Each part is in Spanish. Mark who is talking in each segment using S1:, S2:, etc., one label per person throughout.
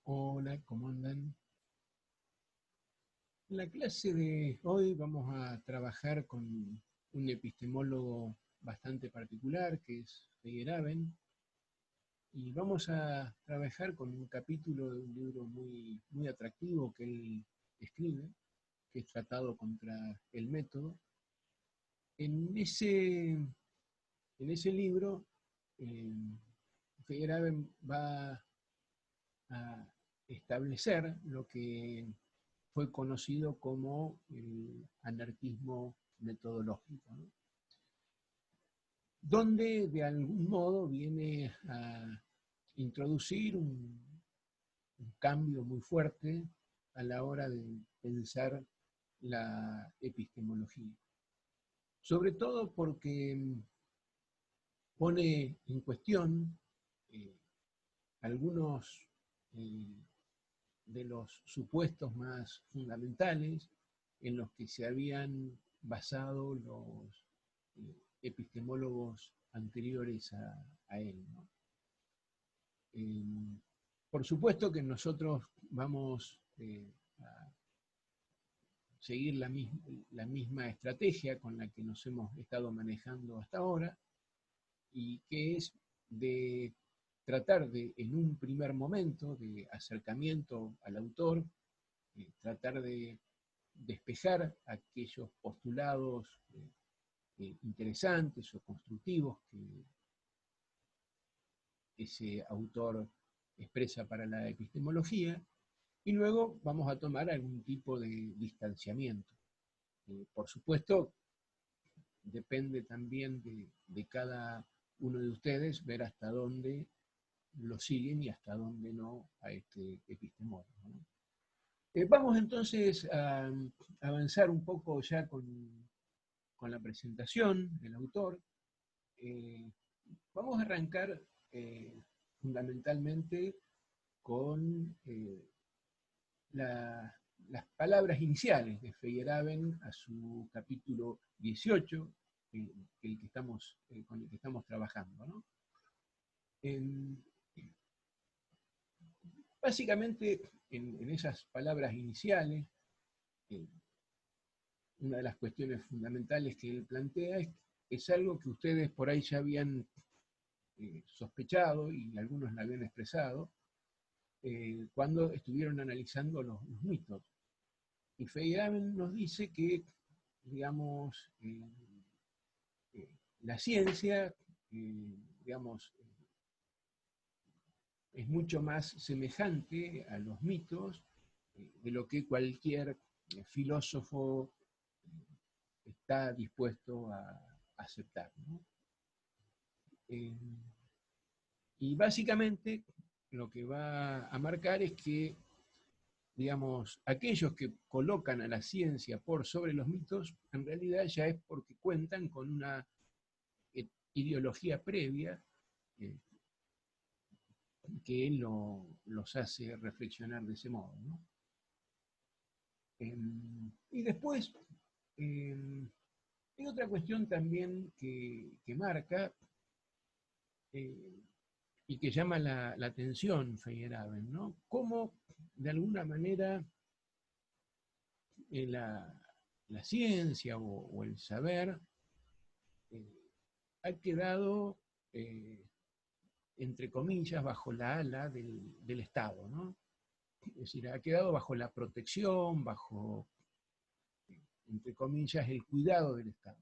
S1: Hola, ¿cómo andan? En la clase de hoy vamos a trabajar con un epistemólogo bastante particular, que es Feyerabend, y vamos a trabajar con un capítulo de un libro muy atractivo que él escribe, que es Tratado contra el Método. En ese libro, eh, Feyerabend va a establecer lo que fue conocido como el anarquismo metodológico, ¿no? Donde de algún modo viene a introducir un cambio muy fuerte a la hora de pensar la epistemología. Sobre todo porque pone en cuestión eh, algunos eh, de los supuestos más fundamentales en los que se habían basado los epistemólogos anteriores a él, ¿no? Eh, por supuesto que nosotros vamos a seguir la misma estrategia con la que nos hemos estado manejando hasta ahora, y que es de tratar de, en un primer momento de acercamiento al autor, tratar de despejar aquellos postulados interesantes o constructivos que ese autor expresa para la epistemología, y luego vamos a tomar algún tipo de distanciamiento. Por supuesto, depende también de cada uno de ustedes ver hasta dónde lo siguen y hasta dónde no a este epistemólogo, ¿no? Vamos entonces a avanzar un poco ya con la presentación del autor. Eh, Vamos a arrancar fundamentalmente con las palabras iniciales de Feyerabend a su capítulo 18, con el que estamos trabajando, ¿no? Básicamente, en esas palabras iniciales, eh, una de las cuestiones fundamentales que él plantea es algo que ustedes por ahí ya habían sospechado y algunos la habían expresado cuando estuvieron analizando los mitos. Y Feyerabend nos dice que, digamos, la ciencia, digamos, es mucho más semejante a los mitos de lo que cualquier filósofo está dispuesto a aceptar, ¿no? Y básicamente lo que va a marcar es que, digamos, aquellos que colocan a la ciencia por sobre los mitos, en realidad ya es porque cuentan con una ideología previa eh, que los hace reflexionar de ese modo, ¿no? Y después, hay otra cuestión también que marca y que llama la atención Feyerabend, ¿no? Cómo, de alguna manera, la ciencia o el saber ha quedado, entre comillas, bajo la ala del Estado, ¿no? Es decir, ha quedado bajo la protección, bajo, entre comillas, el cuidado del Estado.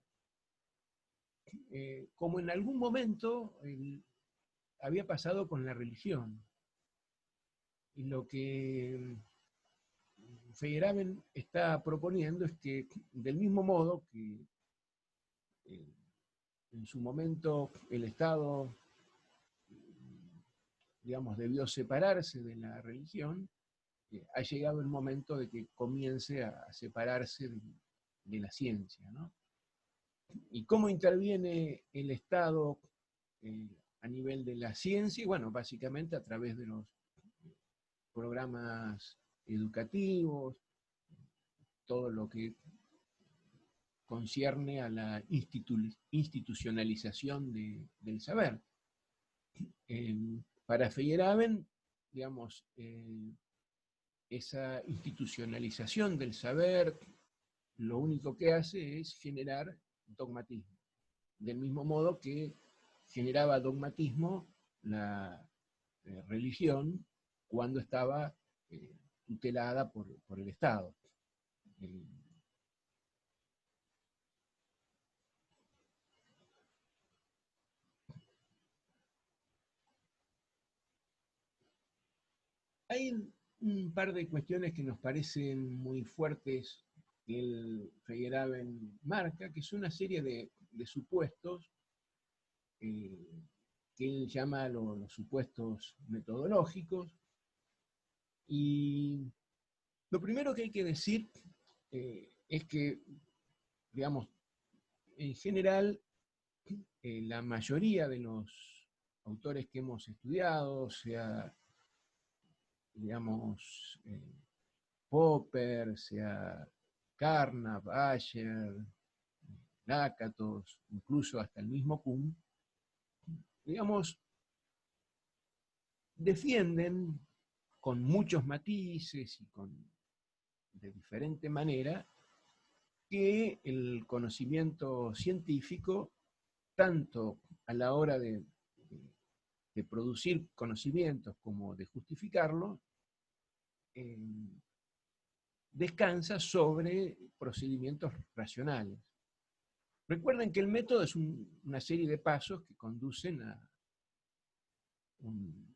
S1: Como en algún momento había pasado con la religión. Y lo que Feyerabend está proponiendo es que, del mismo modo que en su momento el Estado, digamos, debió separarse de la religión, ha llegado el momento de que comience a separarse de la ciencia, ¿no? ¿Y cómo interviene el Estado a nivel de la ciencia? Bueno, básicamente a través de los programas educativos, todo lo que concierne a la institucionalización del saber. Para Feyerabend, digamos, esa institucionalización del saber lo único que hace es generar dogmatismo. Del mismo modo que generaba dogmatismo la religión cuando estaba tutelada por el Estado. Hay un par de cuestiones que nos parecen muy fuertes que el Feyerabend marca, que es una serie de supuestos que él llama los supuestos metodológicos. Y lo primero que hay que decir es que, digamos, en general, la mayoría de los autores que hemos estudiado, sea, digamos, Popper, sea Carnap, Asher, Lakatos, incluso hasta el mismo Kuhn, digamos, defienden con muchos matices y de diferente manera que el conocimiento científico, tanto a la hora de producir conocimientos como de justificarlos, descansa sobre procedimientos racionales. Recuerden que el método es una serie de pasos que conducen a un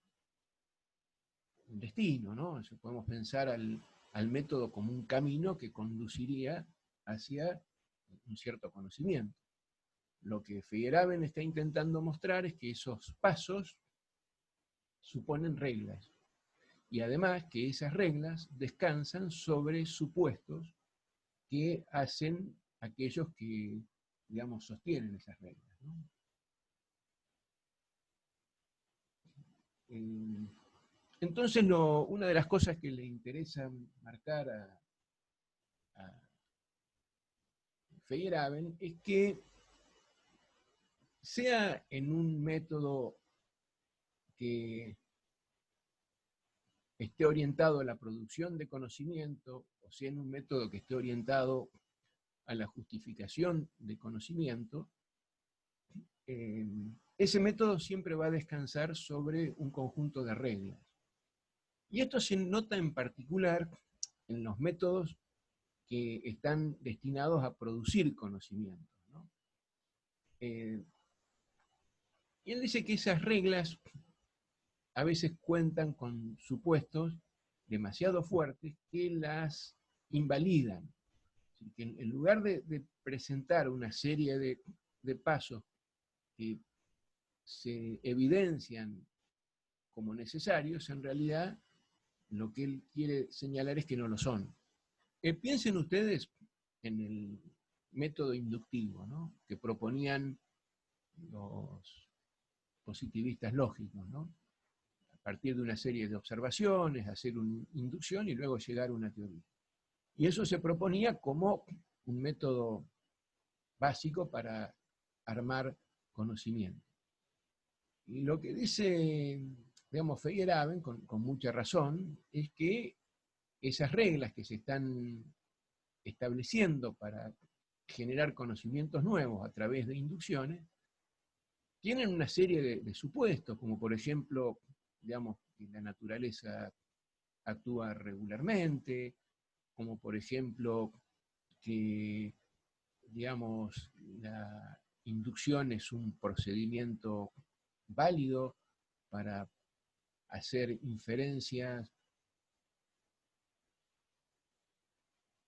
S1: destino, ¿no? Podemos pensar al método como un camino que conduciría hacia un cierto conocimiento. Lo que Feyerabend está intentando mostrar es que esos pasos suponen reglas, y además que esas reglas descansan sobre supuestos que hacen aquellos que, digamos, sostienen esas reglas, ¿no? Entonces, una de las cosas que le interesa marcar a Feyerabend es que sea en un método que esté orientado a la producción de conocimiento, o sea en un método que esté orientado a la justificación de conocimiento, ese método siempre va a descansar sobre un conjunto de reglas. Y esto se nota en particular en los métodos que están destinados a producir conocimiento, ¿no? Y él dice que esas reglas a veces cuentan con supuestos demasiado fuertes que las invalidan. Que en lugar de presentar una serie de pasos que se evidencian como necesarios, en realidad lo que él quiere señalar es que no lo son. Piensen ustedes en el método inductivo, ¿no?, que proponían los positivistas lógicos, ¿no?, a partir de una serie de observaciones, hacer una inducción y luego llegar a una teoría. Y eso se proponía como un método básico para armar conocimiento. Y lo que dice, digamos, Feyerabend, con mucha razón, es que esas reglas que se están estableciendo para generar conocimientos nuevos a través de inducciones, tienen una serie de supuestos, como por ejemplo, digamos, que la naturaleza actúa regularmente, como por ejemplo que, digamos, la inducción es un procedimiento válido para hacer inferencias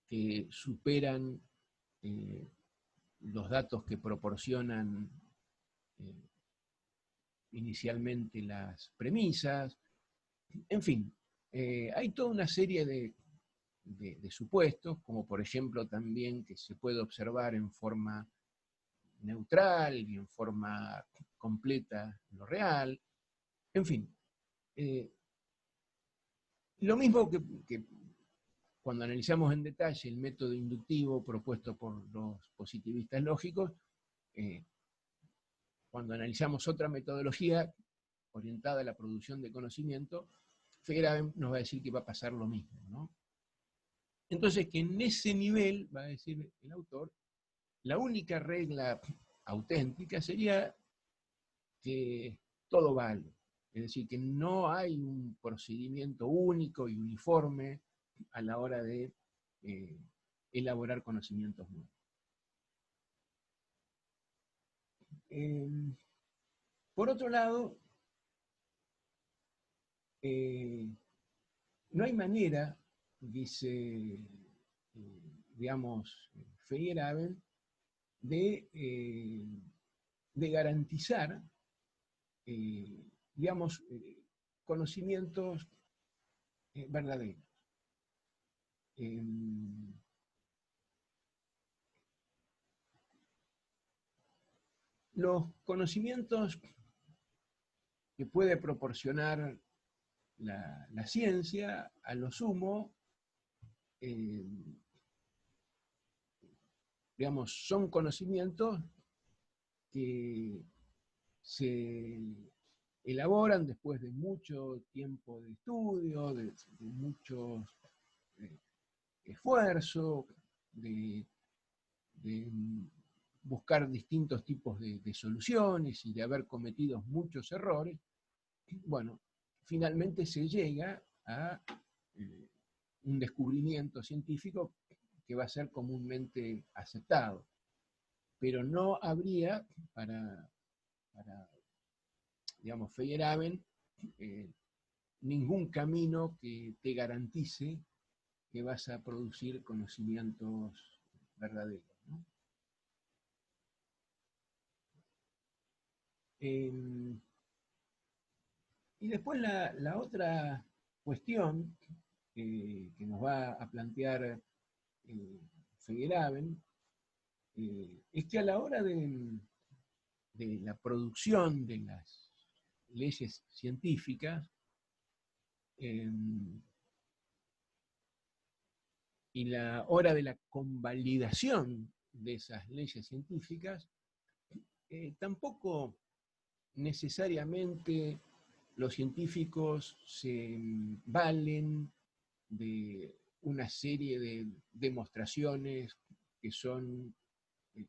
S1: que superan los datos que proporcionan inicialmente las premisas. En fin, hay toda una serie de supuestos, como por ejemplo también que se puede observar en forma neutral y en forma completa lo real. En fin, lo mismo que cuando analizamos en detalle el método inductivo propuesto por los positivistas lógicos, cuando analizamos otra metodología orientada a la producción de conocimiento, Feyerabend nos va a decir que va a pasar lo mismo, ¿no? Entonces, que en ese nivel, va a decir el autor, la única regla auténtica sería que todo vale. Es decir, que no hay un procedimiento único y uniforme a la hora de elaborar conocimientos nuevos. Por otro lado, no hay manera, dice, digamos, Feyerabend, de garantizar, digamos, conocimientos verdaderos. Los conocimientos que puede proporcionar la ciencia, a lo sumo, digamos, son conocimientos que se elaboran después de mucho tiempo de estudio, de mucho esfuerzo, de buscar distintos tipos de soluciones y de haber cometido muchos errores. Bueno, finalmente se llega a un descubrimiento científico que va a ser comúnmente aceptado. Pero no habría para digamos, Feyerabend, ningún camino que te garantice que vas a producir conocimientos verdaderos, ¿no? Y después la otra cuestión que nos va a plantear Feyerabend es que a la hora de la producción de las leyes científicas y la hora de la convalidación de esas leyes científicas, tampoco necesariamente los científicos se valen de una serie de demostraciones que son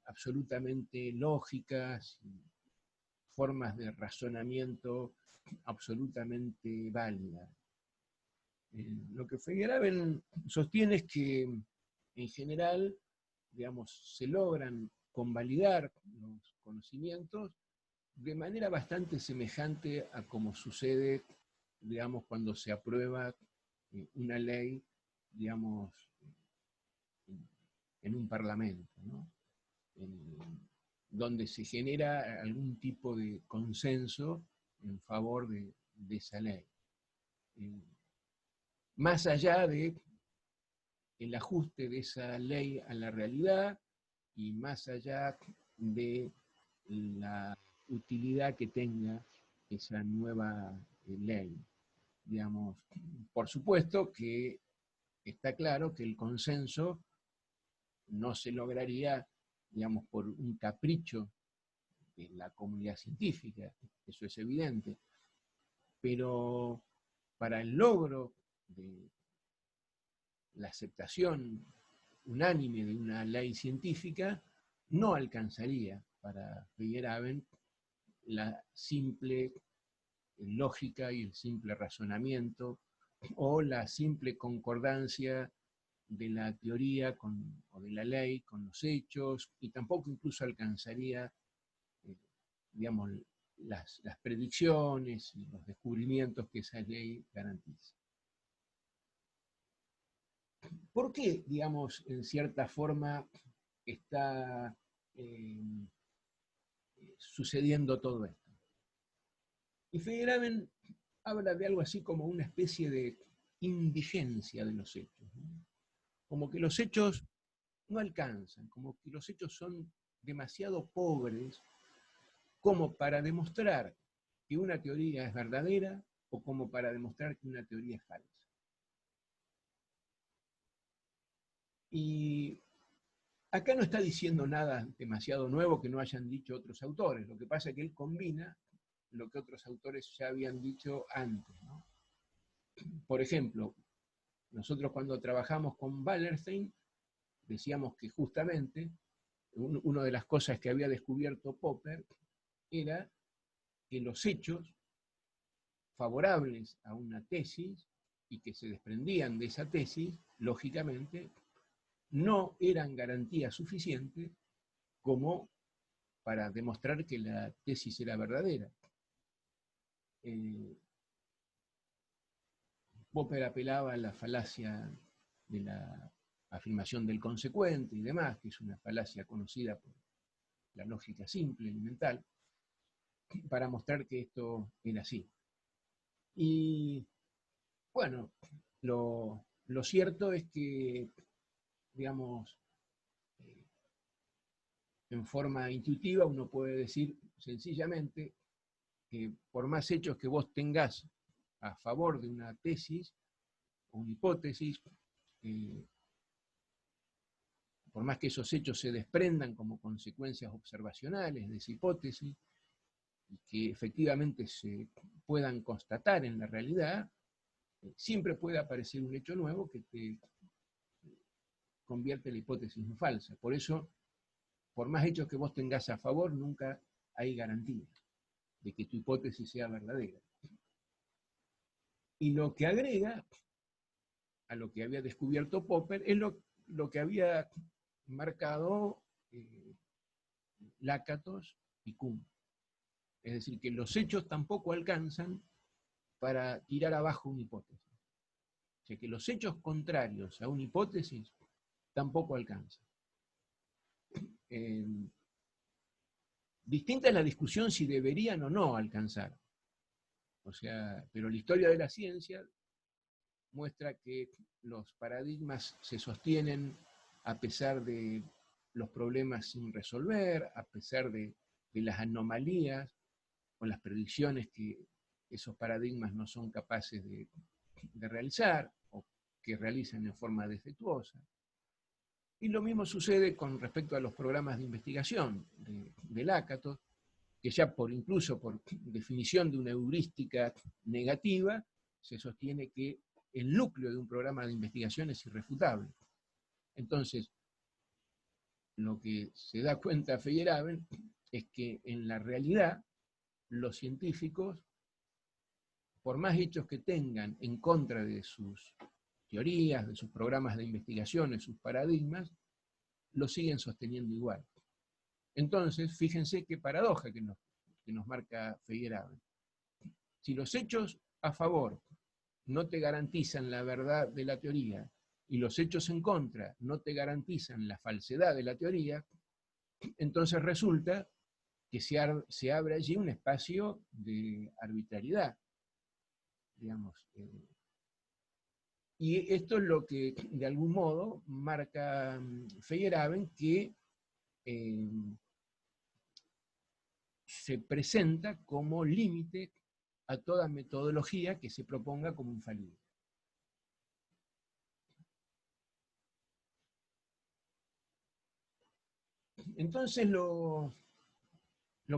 S1: absolutamente lógicas, formas de razonamiento absolutamente válidas. Lo que Feyerabend sostiene es que en general, digamos, se logran convalidar los conocimientos de manera bastante semejante a como sucede, digamos, cuando se aprueba una ley, digamos, en un parlamento, ¿no? Donde se genera algún tipo de consenso en favor de esa ley. Más allá de el ajuste de esa ley a la realidad y más allá de la utilidad que tenga esa nueva ley. Digamos, por supuesto que está claro que el consenso no se lograría, digamos, por un capricho de la comunidad científica, eso es evidente, pero para el logro de la aceptación unánime de una ley científica, no alcanzaría para Feyerabend la simple lógica y el simple razonamiento o la simple concordancia de la teoría o de la ley con los hechos, y tampoco incluso alcanzaría, digamos, las predicciones y los descubrimientos que esa ley garantiza. ¿Por qué, digamos, en cierta forma está sucediendo todo esto? Y Feyerabend habla de algo así como una especie de indigencia de los hechos, ¿no? Como que los hechos no alcanzan, como que los hechos son demasiado pobres como para demostrar que una teoría es verdadera o como para demostrar que una teoría es falsa. Y acá no está diciendo nada demasiado nuevo que no hayan dicho otros autores, lo que pasa es que él combina lo que otros autores ya habían dicho antes, ¿no? Por ejemplo, nosotros cuando trabajamos con Wallerstein, decíamos que justamente una de las cosas que había descubierto Popper era que los hechos favorables a una tesis y que se desprendían de esa tesis, lógicamente, no eran garantía suficiente como para demostrar que la tesis era verdadera. Popper apelaba a la falacia de la afirmación del consecuente y demás, que es una falacia conocida por la lógica simple, elemental, para mostrar que esto era así. Y bueno, lo cierto es que, digamos, en forma intuitiva uno puede decir sencillamente que por más hechos que vos tengas a favor de una tesis o una hipótesis, por más que esos hechos se desprendan como consecuencias observacionales de esa hipótesis y que efectivamente se puedan constatar en la realidad, siempre puede aparecer un hecho nuevo que te convierte la hipótesis en falsa. Por eso, por más hechos que vos tengas a favor, nunca hay garantía de que tu hipótesis sea verdadera. Y lo que agrega a lo que había descubierto Popper es lo que había marcado Lakatos y Kuhn. Es decir, que los hechos tampoco alcanzan para tirar abajo una hipótesis. O sea, que los hechos contrarios a una hipótesis tampoco alcanzan. Distinta es la discusión si deberían o no alcanzar. O sea, pero la historia de la ciencia muestra que los paradigmas se sostienen a pesar de los problemas sin resolver, a pesar de las anomalías o las predicciones que esos paradigmas no son capaces de realizar o que realizan en forma defectuosa. Y lo mismo sucede con respecto a los programas de investigación de Lakatos, que ya incluso por definición de una heurística negativa, se sostiene que el núcleo de un programa de investigación es irrefutable. Entonces, lo que se da cuenta Feyerabend es que en la realidad los científicos, por más hechos que tengan en contra de sus teorías, de sus programas de investigación, de sus paradigmas, lo siguen sosteniendo igual. Entonces, fíjense qué paradoja que nos marca Feyerabend. Si los hechos a favor no te garantizan la verdad de la teoría y los hechos en contra no te garantizan la falsedad de la teoría, entonces resulta que se abre allí un espacio de arbitrariedad, digamos. Y esto es lo que, de algún modo, marca Feyerabend, que se presenta como límite a toda metodología que se proponga como infalible. Entonces lo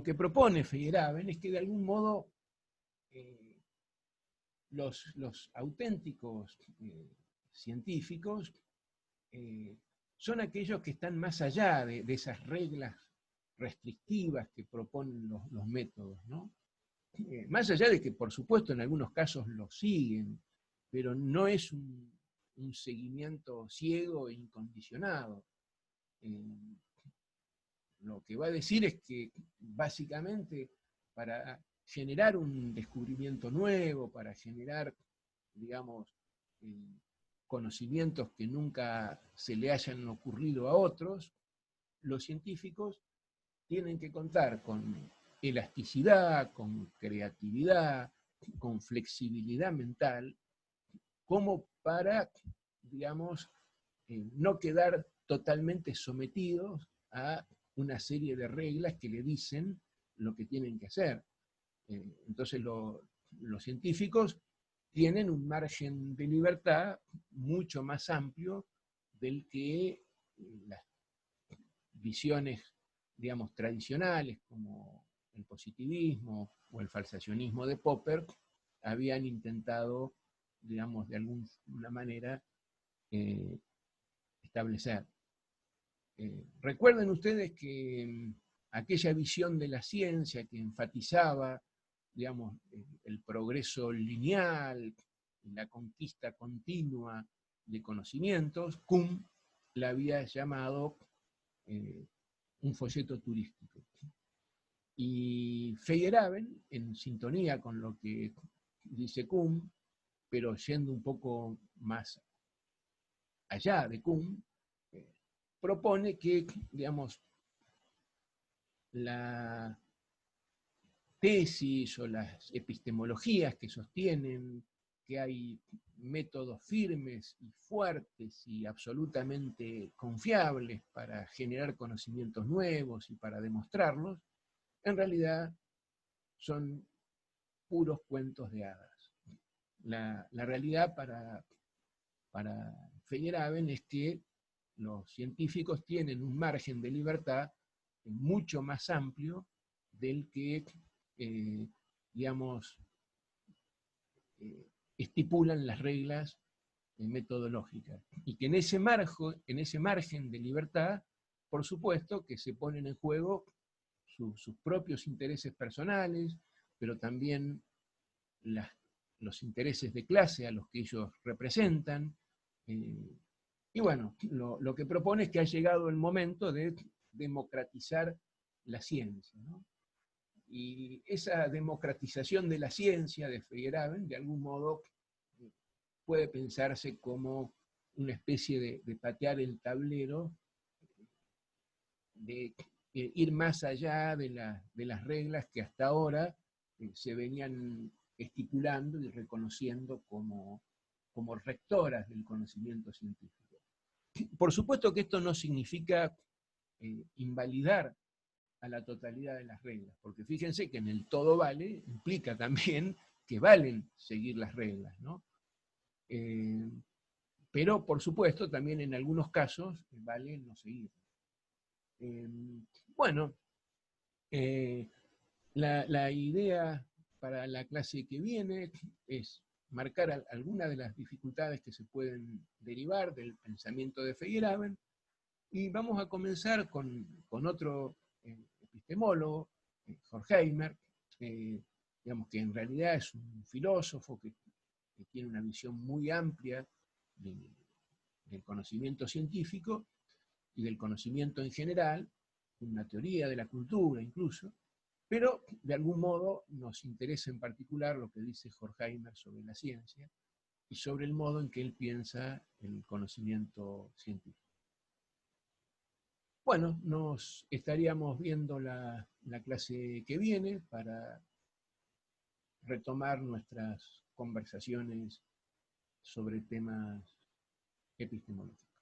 S1: que propone Feyerabend es que de algún modo los auténticos científicos son aquellos que están más allá de esas reglas restrictivas que proponen los métodos, ¿no? Más allá de que, por supuesto, en algunos casos lo siguen, pero no es un seguimiento ciego e incondicionado. Lo que va a decir es que, básicamente, para generar un descubrimiento nuevo, para generar, digamos, conocimientos que nunca se le hayan ocurrido a otros, los científicos tienen que contar con elasticidad, con creatividad, con flexibilidad mental, como para, digamos, no quedar totalmente sometidos a una serie de reglas que le dicen lo que tienen que hacer. Entonces los científicos tienen un margen de libertad mucho más amplio del que las visiones, digamos, tradicionales, como el positivismo o el falsacionismo de Popper, habían intentado, digamos, de alguna manera establecer. Recuerden ustedes que aquella visión de la ciencia que enfatizaba, digamos, el progreso lineal, la conquista continua de conocimientos, Kuhn la había llamado un folleto turístico. Y Feyerabend, en sintonía con lo que dice Kuhn, pero yendo un poco más allá de Kuhn, propone que, digamos, la tesis o las epistemologías que sostienen que hay métodos firmes y fuertes y absolutamente confiables para generar conocimientos nuevos y para demostrarlos, en realidad son puros cuentos de hadas. La realidad para Feyerabend es que los científicos tienen un margen de libertad mucho más amplio del que, digamos, estipulan las reglas metodológicas. Y que en ese margen de libertad, por supuesto, que se ponen en juego sus propios intereses personales, pero también los intereses de clase a los que ellos representan. Y bueno, lo que propone es que ha llegado el momento de democratizar la ciencia, ¿no? Y esa democratización de la ciencia de Feyerabend, de algún modo, puede pensarse como una especie de patear el tablero, de ir más allá de las reglas que hasta ahora se venían estipulando y reconociendo como rectoras del conocimiento científico. Por supuesto que esto no significa invalidar a la totalidad de las reglas, porque fíjense que en el todo vale implica también que valen seguir las reglas, ¿no? Pero por supuesto también en algunos casos vale no seguirlas. Bueno, la idea para la clase que viene es marcar algunas de las dificultades que se pueden derivar del pensamiento de Feyerabend, y vamos a comenzar con otro epistemólogo, Horkheimer, digamos que en realidad es un filósofo que tiene una visión muy amplia del conocimiento científico y del conocimiento en general, una teoría de la cultura incluso, pero de algún modo nos interesa en particular lo que dice Horkheimer sobre la ciencia y sobre el modo en que él piensa el conocimiento científico. Bueno, nos estaríamos viendo la clase que viene para retomar nuestras conversaciones sobre temas epistemológicos.